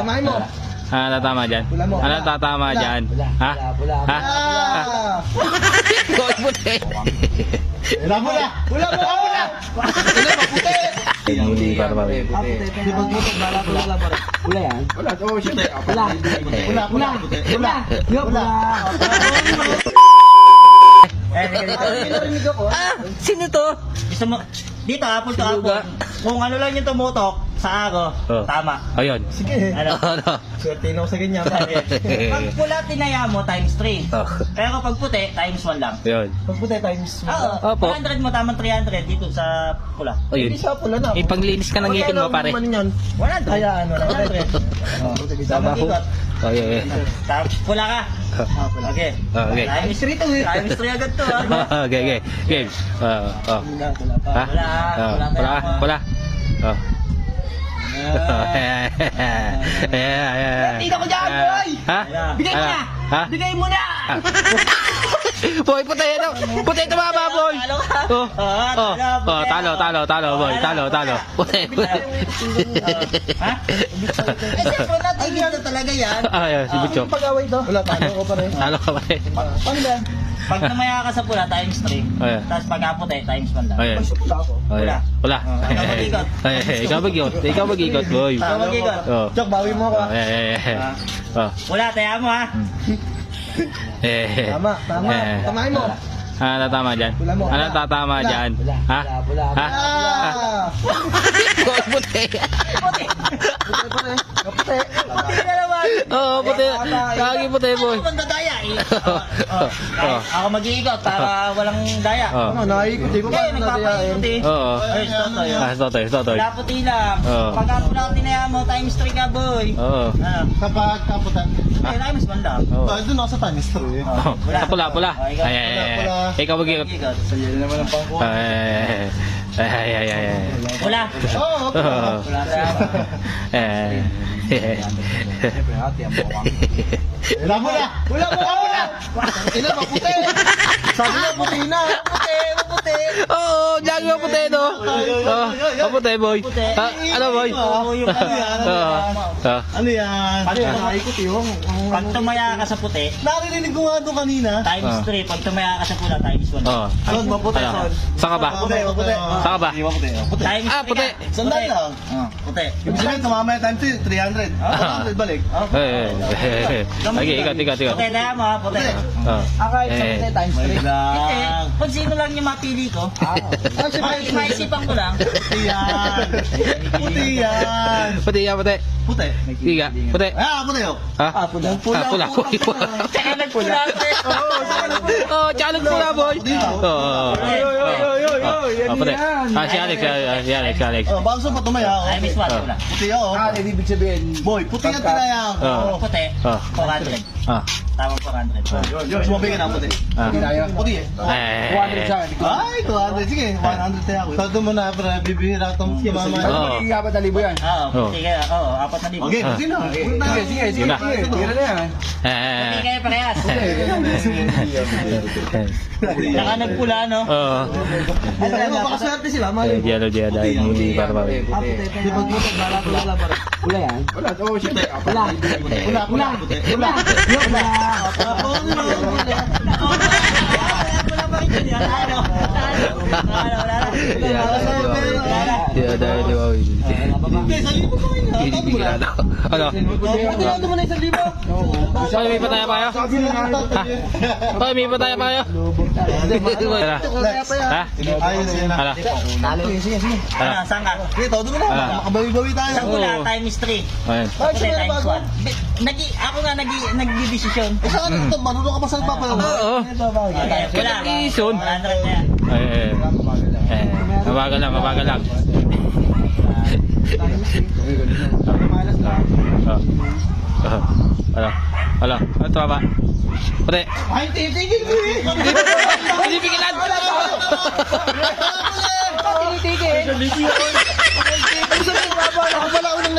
Tamahin mo. Ano tatama dyan? Ano tatama dyan? Ha? Ha? Gold puti. Pula. Pula. Maputi. Hindi para ba? Di ba dito bala pare? Pula yan? Pula. Oh, shit. Pula. Sino to? Gusto mo, dito hapon to hapon. Kung ano lang yung tumutok sa araw, tama. Ayun. Sige. Ano? Swerte na ako sa ganyan. Pag pula tinaya mo, times 3. Oh. Pero pag puti, times 1 lang. Ayun. Pag puti times. Oo. Opo. 100 mo, tamang 300 dito sa pula. Ayun. Hindi siya pula na. Ipaglinis ka ng ngipin mo, pare. Ano yan? 100. Kaya ano? 100. Tama ko. Ikot. Ayun. Tapos pula ka. Okay. Okay. Times 3 to eh. Times 3 agad to ha. Okay. Game. Oh. Pula Ha? pa. Pula. Oh. Tita ko dyan, boy! Ha? Bigay mo na! Ha? Bigay mo na! Boy, puti ito! Puti ito mga boy! Talo ka! Oh, talo, boy. Talo. Puti. Ha? Eh, siyempre natigil na talaga yan. Ayun, si Butchok. Pag-away to. Wala, talo ko pa rin. Talo ka pa rin. Paano ba? Pag namaya ka sa pula, times 3. Ayan. Tapos pag puti, times 1 lang. Ayun. Pula ako. Ayun. Wala. Ikaw mag-ikot. Ikaw mag-ikot, boy. Ikaw mag-ikot. Oh. Chok, bawi mo ako. Oh. Pula, taya mo ha. Tama. Tamahin mo. Ano tatama dyan? Pula mo. Ano tatama dyan? Ha? Ha? Gold puti. Puti pa rin. Kaputi. Puti na naman. Oo, puti. Lagi puti, boy. Ako mandadaya eh. Ako mag-iikot para walang daya. Oh. Ano, naikot. Di ko Eh, pa nagpapaikot eh. Oo. Ay, stotoy. Stotoy. Wala puti lang. Oo. Pagka pula tinaya mo, times 3 ka boy. Oo. Ano? Kapag kaputan. Eh, times 1 lang. Oo. Doon ako sa times 3. Sa pula. Oh, ikaw. Ay. Ikaw mag-ikot. Mag-iikot. Sa'yo naman ang pangko. Ay. Pula. Oo, Pula taya mo. Wala mo na! Wala mo na! Ina, maputi! Sabi niya, puti na! Puti! Oo, lagi mo puti, no? Puti, boy. Ano, boy? Oo, yung ano yan. Ano yan? Ano yan? Naikot yung... Pag tumaya ka sa puti, Narinig ko nga doon kanina. times 3. Pag tumaya ka sa pula, times 1. Oo. Son, maputi, Ano? son. Saan ka ba? Maputi. Saan ka ba? Puti. Times Ah, 3 puti. ka. Sandal lang. Puti. Ibig sabihin, tumama yung times 300. 100 balik. Okay, ikot. Puti, taya mo ha, puti. times Hindi, kung sino lang yung mapili ko, maisipan ko lang. Puti yan. Puti yan. Puti. Puti. Tiga. Puti. Ah, puti yun. Ha? Pula. Pula. Tsaka nagpula. Oh, tsaka nagpula, boy. Oo. Puti. Si Alex. Oh, bago sa patumaya ako. Ay, miss one pula. Puti ako. ibig sabihin, Boy, puti yan tinayang. Oo. Puti, Oh. 400. Ah. Tamang 400. Sumabay ka na puti. Puti eh. 200 siya. Ay, 200. Sige, 100 tayo ako. Todo mo na, para bibihira itong mama. Oo. Hindi nga ba 1,000 yan? Oo, puti kaya. Oo, 4,000. Okay, puti na. Sige. Sige na. Tira na yan. Puti kaya parehas. Saka nagpula, no? Oo. Ay, mapakaswerte sila. Yellow dahil ni Barbaw. Di ba puti, bala pare? Pula yan? Wala. Oh, shit. Pula. Pula. Dahil di ba? Bibigyan na. Ano? Puti mo na 1,000. Hoy, may pataya pa kayo? Ha? Hoy, may pataya pa kayo? Ha? Ayos yan na. Ano? Sige. Ano, saan ka? Okay, todo mo na. Makabawi-bawi tayo. Sa pula, Oo. times 3. Ayan. Puti, times 1. Ako nga nagdidesisyon. Saan ito? Marunong ka pa sa papel. Oo. Okay, pula. Ison. 100 na yan. Mabagal lang. Ano? Ito ba? Pati. Ay, titigil mo eh. Hindi pigilan! Tinitigil. Ako pala unang